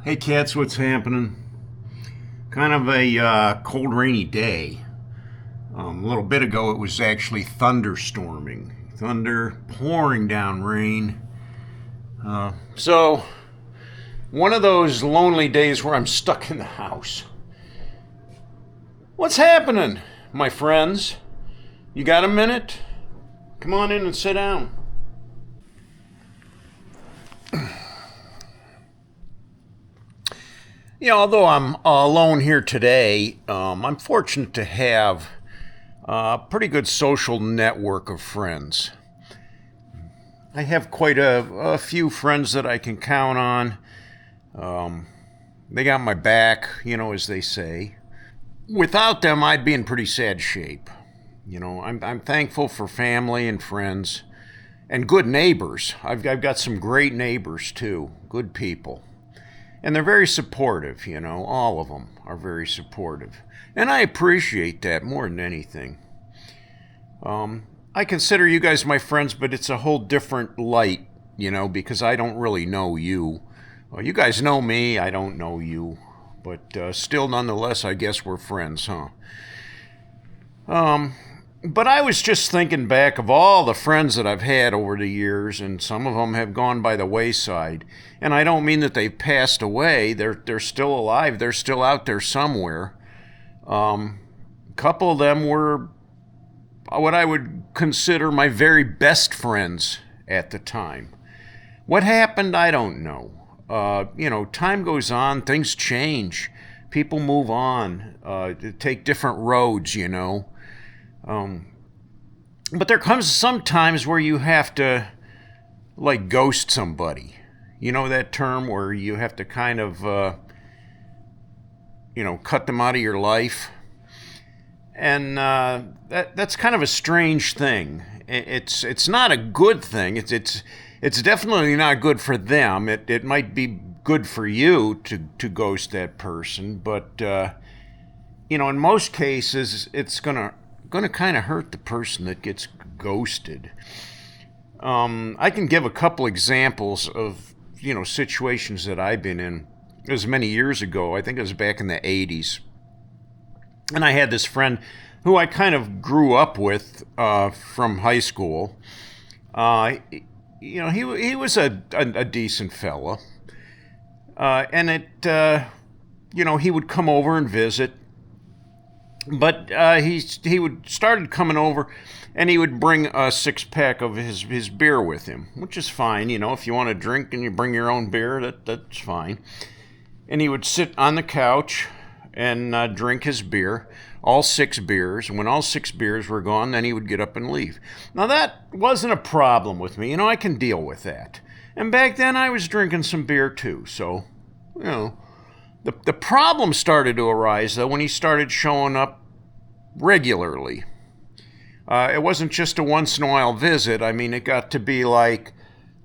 Hey cats, what's happening? Kind of a cold, rainy day. A little bit ago, it was actually thunderstorming. Thunder pouring down rain. So, one of those lonely days where I'm stuck in the house. What's happening, my friends? You got a minute? Come on in and sit down. Although I'm alone here today, I'm fortunate to have a pretty good social network of friends. I have quite a few friends that I can count on. They got my back, as they say. Without them, I'd be in pretty sad shape. I'm thankful for family and friends and good neighbors. I've got some great neighbors too, good people. And they're very supportive, all of them are very supportive. And I appreciate that more than anything. I consider you guys my friends, but it's a whole different light, because I don't really know you. Well, you guys know me, I don't know you. But still, nonetheless, I guess we're friends, huh? But I was just thinking back of all the friends that I've had over the years, and some of them have gone by the wayside. And I don't mean that they've passed away. They're still alive. They're still out there somewhere. A couple of them were what I would consider my very best friends at the time. What happened, I don't know. Time goes on, things change. People move on, take different roads, But there comes some times where you have to, ghost somebody. You know that term where you have to kind of, cut them out of your life? And that's kind of a strange thing. It's not a good thing. It's definitely not good for them. It might be good for you to ghost that person, but in most cases, it's gonna kind of hurt the person that gets ghosted. I can give a couple examples of, situations that I've been in. It was many years ago. I think it was back in the 80s. And I had this friend who I kind of grew up with from high school. He was a decent fella. And he would come over and visit. But he would started coming over, and he would bring a 6-pack of his beer with him, which is fine. If you want to drink and you bring your own beer, that's fine. And he would sit on the couch and drink his beer, all 6 beers. And when all 6 beers were gone, then he would get up and leave. Now that wasn't a problem with me. I can deal with that. And back then I was drinking some beer too, so The problem started to arise, though, when he started showing up regularly. It wasn't just a once-in-a-while visit. I mean, it got to be like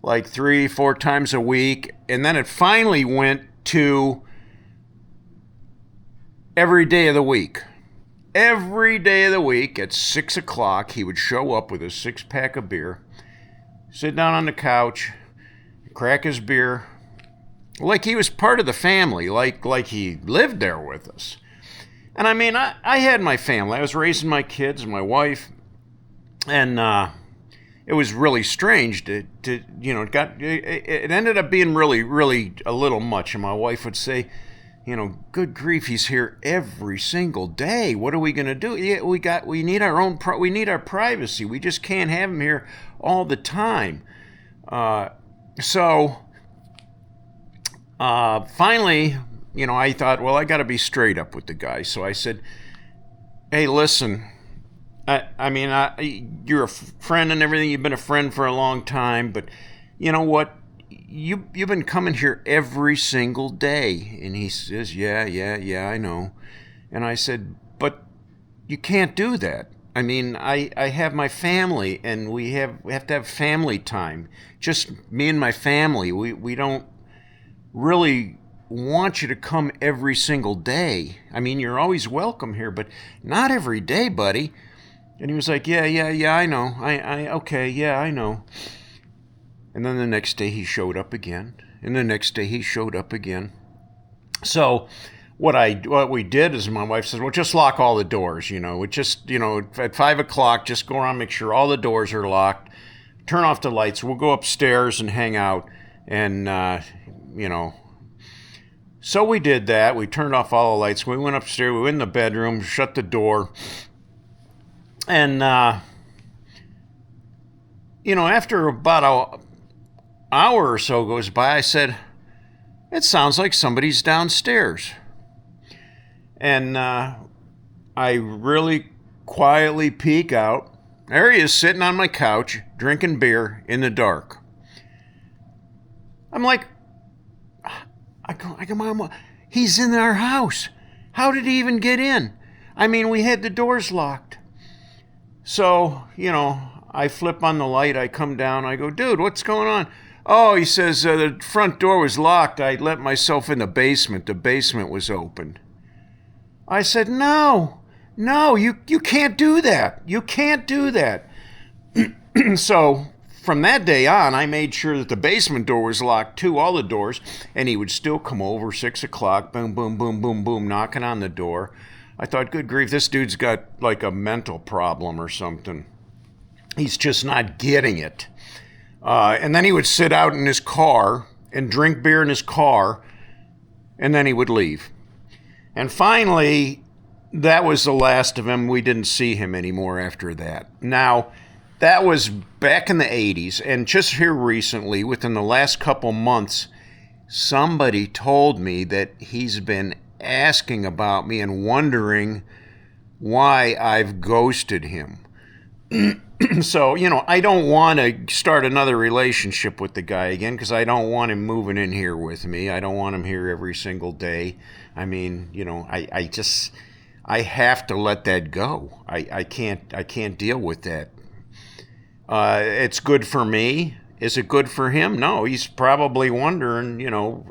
3-4 times a week, and then it finally went to every day of the week. Every day of the week at 6 o'clock, he would show up with a 6-pack of beer, sit down on the couch, crack his beer, like he was part of the family, like he lived there with us. And I mean, I had my family. I was raising my kids and my wife, and it was really strange to it ended up being really, really a little much. And my wife would say, good grief, he's here every single day. What are we going to do? Yeah, we need we need our privacy. We just can't have him here all the time. Finally, I thought, well, I got to be straight up with the guy. So I said, hey, listen, you're a friend and everything. You've been a friend for a long time, but you know what? You've been coming here every single day. And he says, yeah, I know. And I said, but you can't do that. I mean, I have my family, and we have to have family time. Just me and my family. We don't really want you to come every single day. I mean, you're always welcome here, but not every day, buddy. And he was like, yeah, I know. Okay, yeah, I know. And then the next day he showed up again. And the next day he showed up again. So what we did is my wife says, well, just lock all the doors. It just, at 5 o'clock, just go around, make sure all the doors are locked, turn off the lights. We'll go upstairs and hang out. And, so we did that. We turned off all the lights. We went upstairs. We went in the bedroom, shut the door. And, after about an hour or so goes by, I said, it sounds like somebody's downstairs. And I really quietly peek out. There he is sitting on my couch, drinking beer in the dark. I'm like, I go, Mom, he's in our house. How did he even get in? I mean, we had the doors locked. So, I flip on the light. I come down. I go, dude, what's going on? Oh, he says, the front door was locked. I let myself in the basement. The basement was open. I said, no, you can't do that. You can't do that. So from that day on, I made sure that the basement door was locked too, all the doors, and he would still come over 6 o'clock, boom, boom, boom, boom, boom, knocking on the door. I thought, good grief, this dude's got like a mental problem or something. He's just not getting it. And then he would sit out in his car and drink beer in his car, and then he would leave. And finally, that was the last of him. We didn't see him anymore after that. Now, that was back in the 80s, and just here recently, within the last couple months, somebody told me that he's been asking about me and wondering why I've ghosted him. So, I don't want to start another relationship with the guy again because I don't want him moving in here with me. I don't want him here every single day. I mean, I have to let that go. I can't deal with that. It's good for me. Is it good for him? No, he's probably wondering,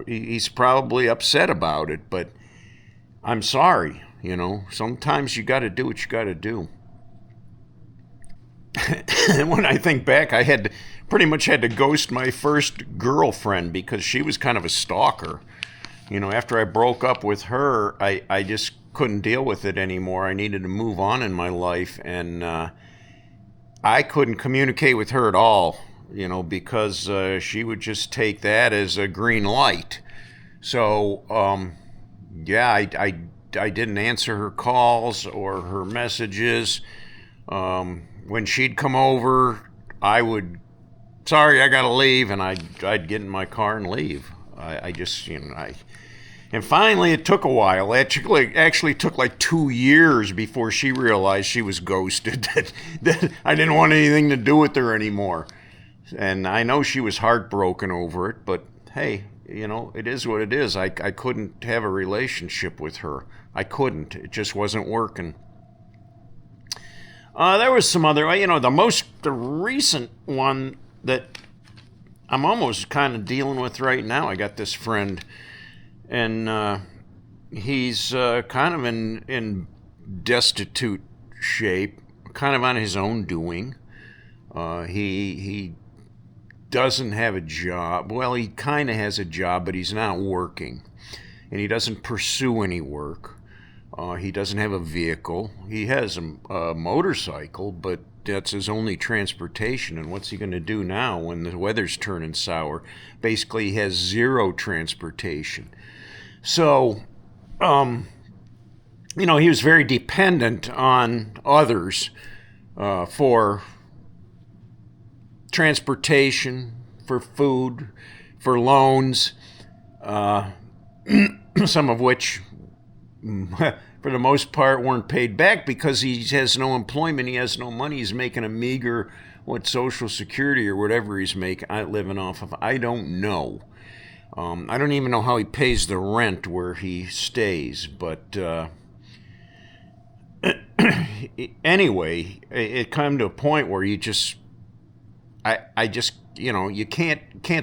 he's probably upset about it, but I'm sorry, sometimes you got to do what you got to do. When I think back, I pretty much had to ghost my first girlfriend because she was kind of a stalker. After I broke up with her, I just couldn't deal with it anymore. I needed to move on in my life, and I couldn't communicate with her at all, because she would just take that as a green light. So, I didn't answer her calls or her messages. When she'd come over, I would, sorry, I gotta leave, and I'd get in my car and leave. And finally it took a while. It actually took like 2 years before she realized she was ghosted, that I didn't want anything to do with her anymore. And I know she was heartbroken over it, but hey, it is what it is. I couldn't have a relationship with her. I couldn't. It just wasn't working. There was some other, the recent one that I'm almost kind of dealing with right now. I got this friend, and he's kind of in destitute shape, kind of on his own doing. He doesn't have a job. Well, he kind of has a job, but he's not working, and he doesn't pursue any work. He doesn't have a vehicle. He has a motorcycle, but that's his only transportation. And what's he going to do now when the weather's turning sour? Basically, he has zero transportation. So, he was very dependent on others for transportation, for food, for loans, some of which for the most part weren't paid back because he has no employment, he has no money, he's making a meager, Social Security or whatever he's living off of. I don't know. I don't even know how he pays the rent where he stays, but anyway, it came to a point where you can't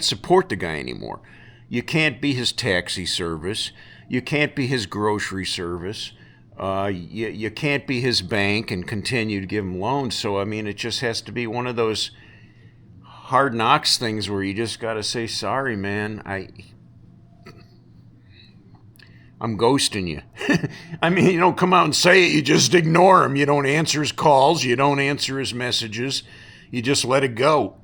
support the guy anymore. You can't be his taxi service. You can't be his grocery service. You can't be his bank and continue to give him loans. So, it just has to be one of those hard knocks things where you just got to say, sorry, man. I'm ghosting you. I mean, you don't come out and say it. You just ignore him. You don't answer his calls. You don't answer his messages. You just let it go.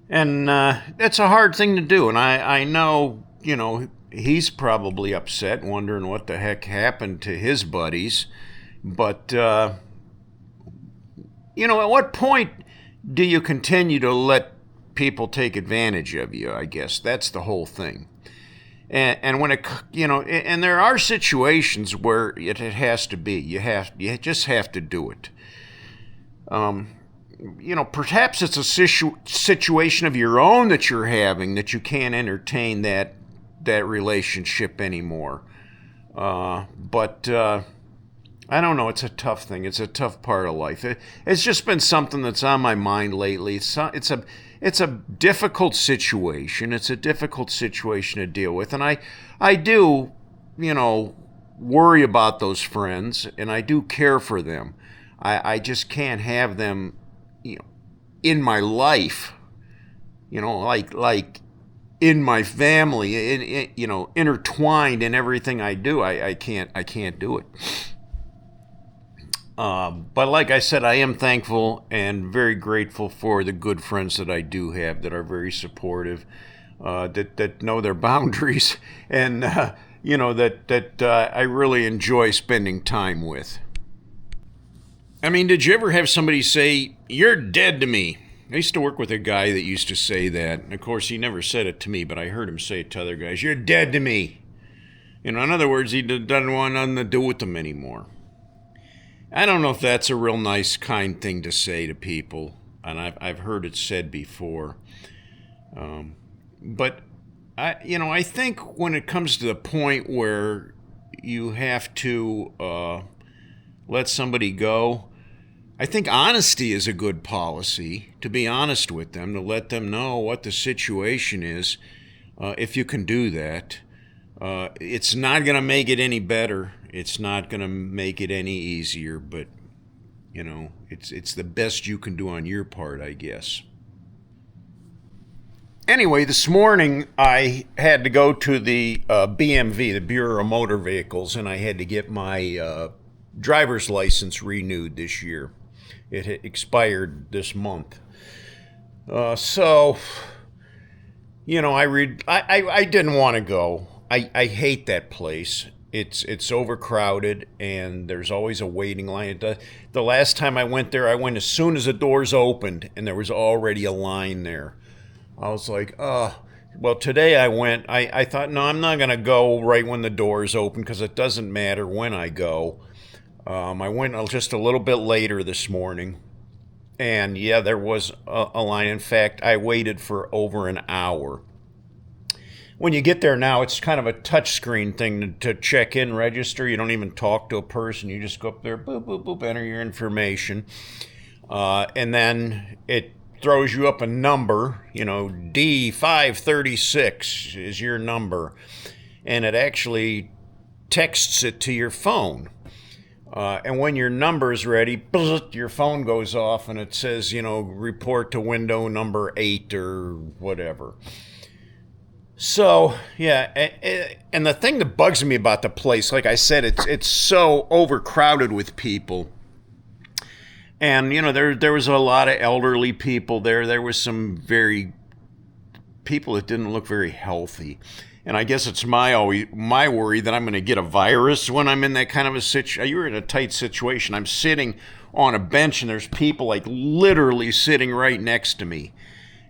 And that's a hard thing to do. And I know, he's probably upset, wondering what the heck happened to his buddies. But, at what point do you continue to let people take advantage of you? I guess that's the whole thing. And when and there are situations where it has to be. You just have to do it. Perhaps it's a situation of your own that you're having that you can't entertain that relationship anymore. But I don't know. It's a tough thing. It's a tough part of life. It's just been something that's on my mind lately. It's a difficult situation. It's a difficult situation to deal with, and I do, worry about those friends, and I do care for them. I just can't have them, in my life, like in my family, intertwined in everything I do. I can't do it. But like I said, I am thankful and very grateful for the good friends that I do have that are very supportive, that know their boundaries, and that I really enjoy spending time with. I mean, did you ever have somebody say, "You're dead to me"? I used to work with a guy that used to say that. And of course, he never said it to me, but I heard him say it to other guys. "You're dead to me." In other words, he doesn't want nothing to do with them anymore. I don't know if that's a real nice, kind thing to say to people, and I've heard it said before. But I think when it comes to the point where you have to let somebody go, I think honesty is a good policy. To be honest with them, to let them know what the situation is, if you can do that. It's not going to make it any better. It's not going to make it any easier, but, it's the best you can do on your part, I guess. Anyway, this morning I had to go to the BMV, the Bureau of Motor Vehicles, and I had to get my driver's license renewed this year. It had expired this month. I didn't want to go. I hate that place. It's overcrowded, and there's always a waiting line. The last time I went there, I went as soon as the doors opened, and there was already a line there. I was like, well, today I went. I thought, no, I'm not going to go right when the doors open because it doesn't matter when I go. I went just a little bit later this morning, and yeah, there was a line. In fact, I waited for over an hour. When you get there now, it's kind of a touchscreen thing to check in, register. You don't even talk to a person. You just go up there, boop, boop, boop, enter your information. And then it throws you up a number, D536 is your number. And it actually texts it to your phone. And when your number is ready, your phone goes off and it says, report to window number 8 or whatever. So, yeah, and the thing that bugs me about the place, like I said, it's so overcrowded with people. And, there was a lot of elderly people there. There was some people that didn't look very healthy. And I guess it's my worry that I'm going to get a virus when I'm in that kind of a situation. You're in a tight situation. I'm sitting on a bench and there's people like literally sitting right next to me.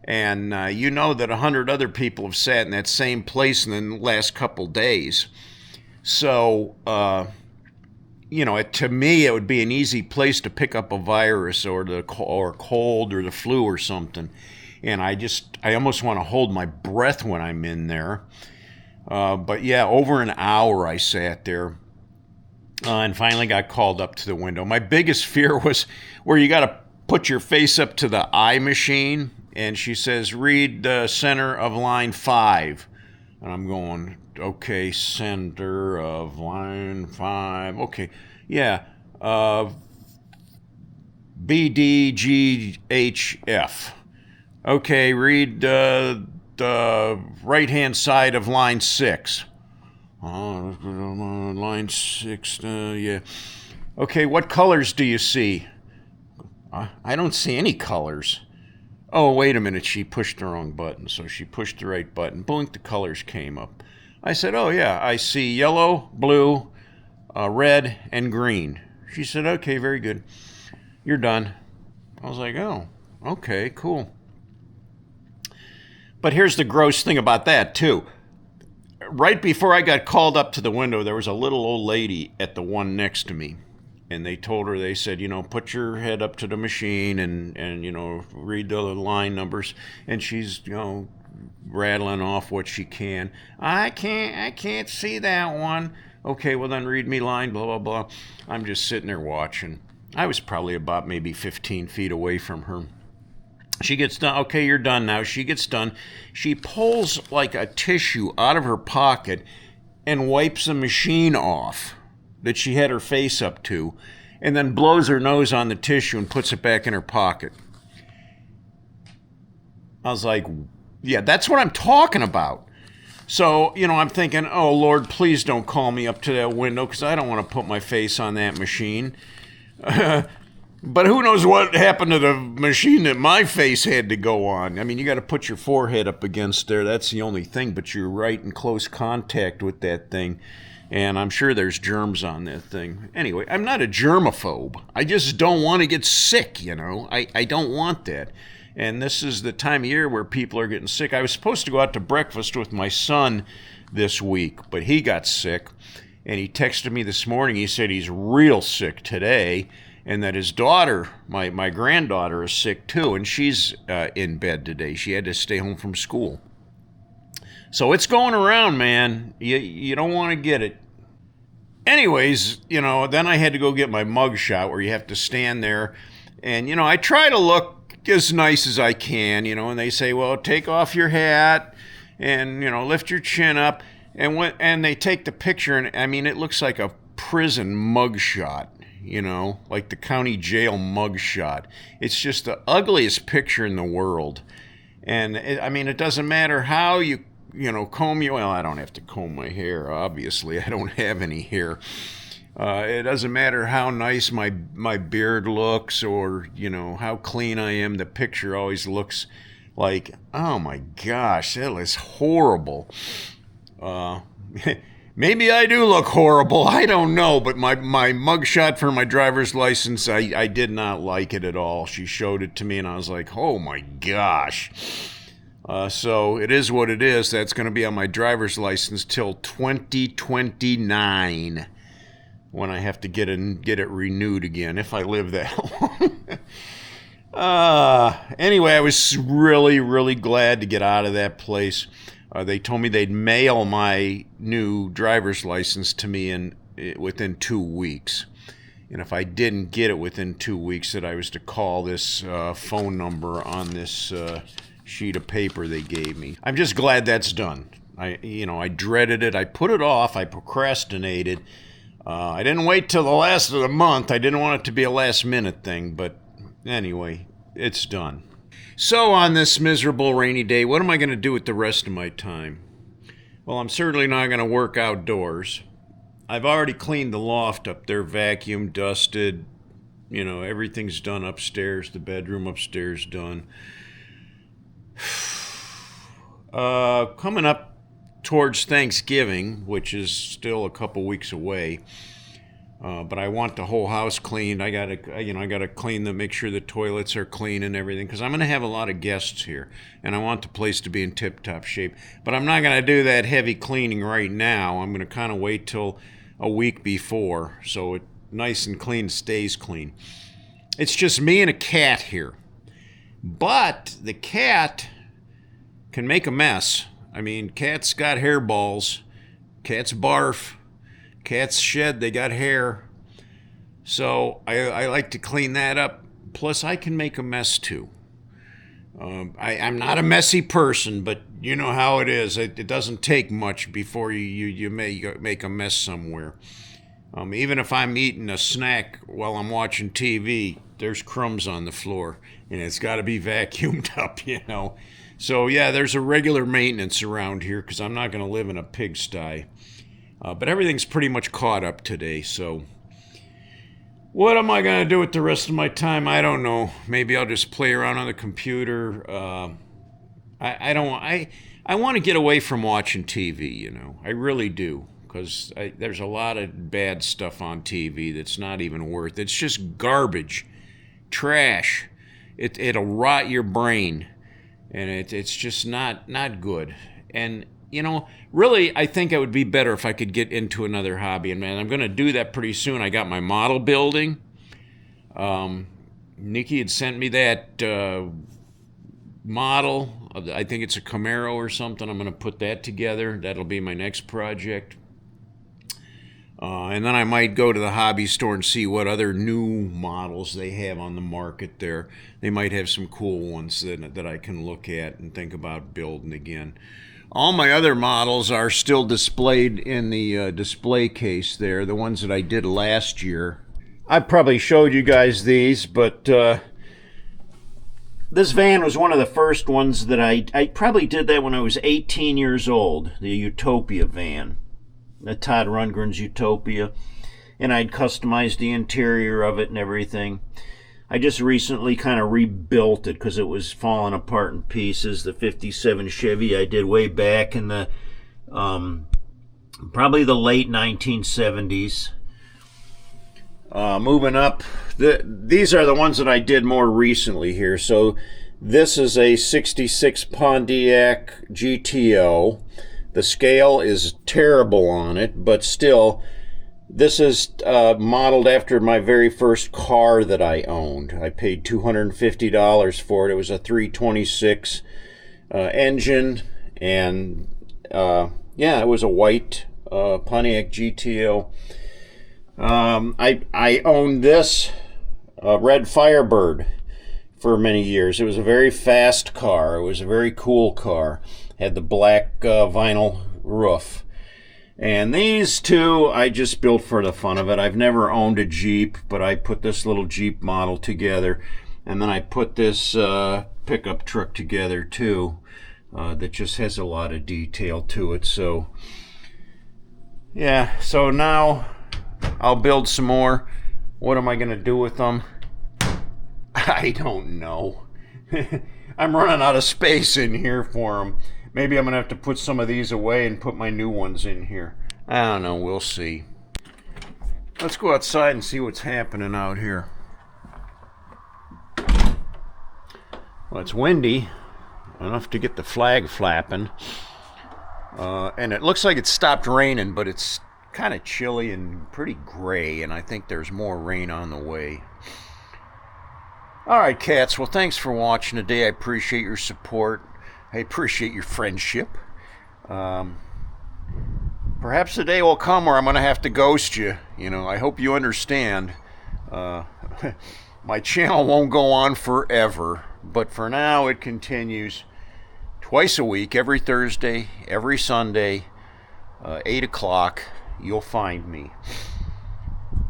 And that 100 other people have sat in that same place in the last couple days. So, to me, it would be an easy place to pick up a virus or cold or the flu or something. And I almost want to hold my breath when I'm in there. But yeah, over an hour I sat there and finally got called up to the window. My biggest fear was where you got to put your face up to the eye machine. And she says, read the center of line 5. And I'm going, okay, center of line 5. Okay, yeah. BDGHF. Okay, read the right-hand side of line 6. Line 6, yeah. Okay, what colors do you see? I don't see any colors. Oh, wait a minute, she pushed the wrong button. So she pushed the right button. Boink, the colors came up. I said, oh, yeah, I see yellow, blue, red, and green. She said, okay, very good. You're done. I was like, oh, okay, cool. But here's the gross thing about that, too. Right before I got called up to the window, there was a little old lady at the one next to me. And they told her, they said, put your head up to the machine and read the line numbers. And she's, rattling off what she can. I can't see that one. Okay, well then read me line, blah, blah, blah. I'm just sitting there watching. I was probably about maybe 15 feet away from her. She gets done. Okay, you're done now. She gets done. She pulls like a tissue out of her pocket and wipes the machine off that she had her face up to, and then blows her nose on the tissue and puts it back in her pocket. I was like, yeah, that's what I'm talking about. So, I'm thinking, oh, Lord, please don't call me up to that window because I don't want to put my face on that machine. But who knows what happened to the machine that my face had to go on. I mean, you got to put your forehead up against there. That's the only thing, but you're right in close contact with that thing. And I'm sure there's germs on that thing. Anyway, I'm not a germaphobe. I just don't want to get sick, I don't want that. And this is the time of year where people are getting sick. I was supposed to go out to breakfast with my son this week, but he got sick. And he texted me this morning. He said he's real sick today. And that his daughter, my granddaughter, is sick too. And she's in bed today. She had to stay home from school. So it's going around, man. You don't want to get it. Anyways, then I had to go get my mug shot where you have to stand there. And, I try to look as nice as I can, and they say, well, take off your hat and, lift your chin up. And they take the picture, and, I mean, it looks like a prison mug shot, like the county jail mug shot. It's just the ugliest picture in the world. And, it doesn't matter how you comb your... Well, I don't have to comb my hair, obviously. I don't have any hair. It doesn't matter how nice my beard looks or, how clean I am. The picture always looks like, oh my gosh, that is horrible. Maybe I do look horrible. I don't know. But my mugshot for my driver's license, I did not like it at all. She showed it to me and I was like, oh my gosh. So it is what it is. That's going to be on my driver's license till 2029 when I have to get it renewed again, if I live that long. Anyway, I was really, really glad to get out of that place. They told me they'd mail my new driver's license to me within 2 weeks. And if I didn't get it within 2 weeks, that I was to call this phone number on this sheet of paper they gave me. I'm just glad that's done. I dreaded it. I put it off. I procrastinated. I didn't wait till the last of the month. I didn't want it to be a last minute thing, but anyway, it's done. So on this miserable rainy day, what am I going to do with the rest of my time? Well, I'm certainly not going to work outdoors. I've already cleaned the loft up there, vacuumed, dusted, everything's done upstairs, the bedroom upstairs done. Coming up towards Thanksgiving, which is still a couple weeks away, but I want the whole house cleaned. I gotta clean make sure the toilets are clean and everything, because I'm gonna have a lot of guests here, and I want the place to be in tip-top shape. But I'm not gonna do that heavy cleaning right now. I'm gonna kind of wait till a week before, so it nice and clean stays clean. It's just me and a cat here, but the cat can make a mess. I mean, cats got hairballs, cats barf, cats shed, they got hair. So I like to clean that up. Plus, I can make a mess too. I'm not a messy person, but you know how it is. It doesn't take much before you make a mess somewhere. Even if I'm eating a snack while I'm watching TV, there's crumbs on the floor, and it's got to be vacuumed up, So yeah, there's a regular maintenance around here because I'm not going to live in a pigsty. But everything's pretty much caught up today, so what am I going to do with the rest of my time? I don't know. Maybe I'll just play around on the computer. I don't. I want to get away from watching TV. You know, I really do, because there's a lot of bad stuff on TV that's not even worth. It's just garbage, trash. It'll rot your brain, and it's just not good. And you know, really, I think it would be better if I could get into another hobby. And man, I'm going to do that pretty soon. I got my model building. Nikki had sent me that model. I think it's a Camaro or something. I'm going to put that together. That'll be my next project. And then I might go to the hobby store and see what other new models they have on the market there. They might have some cool ones that I can look at and think about building again. All my other models are still displayed in the display case there, the ones that I did last year. I probably showed you guys these, but this van was one of the first ones that I probably did that when I was 18 years old, the Utopia van, the Todd Rundgren's Utopia, and I'd customized the interior of it and everything. I just recently kind of rebuilt it because it was falling apart in pieces. The 57 Chevy I did way back in the probably the late 1970s. Moving up, these are the ones that I did more recently here. So this is a 66 Pontiac GTO. The scale is terrible on it, but still, this is modeled after my very first car that I owned. I paid $250 for it. It was a 326 engine, and yeah, it was a white Pontiac GTO. I owned this red Firebird for many years. It was a very fast car. It was a very cool car. Had the black vinyl roof. And these two I just built for the fun of it. I've never owned a Jeep, but I put this little Jeep model together. And then I put this pickup truck together too, that just has a lot of detail to it. So yeah, so now I'll build some more. What am I going to do with them? I don't know. I'm running out of space in here for them. Maybe I'm going to have to put some of these away and put my new ones in here. I don't know. We'll see. Let's go outside and see what's happening out here. Well, it's windy enough to get the flag flapping. And it looks like it stopped raining, but it's kind of chilly and pretty gray, and I think there's more rain on the way. Alright, cats, well, thanks for watching today. I appreciate your support. I appreciate your friendship. Perhaps the day will come where I'm going to have to ghost you. You know, I hope you understand. My channel won't go on forever, but for now it continues twice a week, every Thursday, every Sunday, 8 o'clock. You'll find me.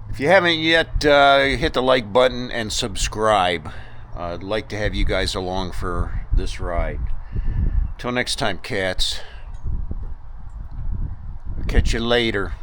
If you haven't yet, hit the like button and subscribe. I'd like to have you guys along for this ride. Till next time, cats. I'll catch you later.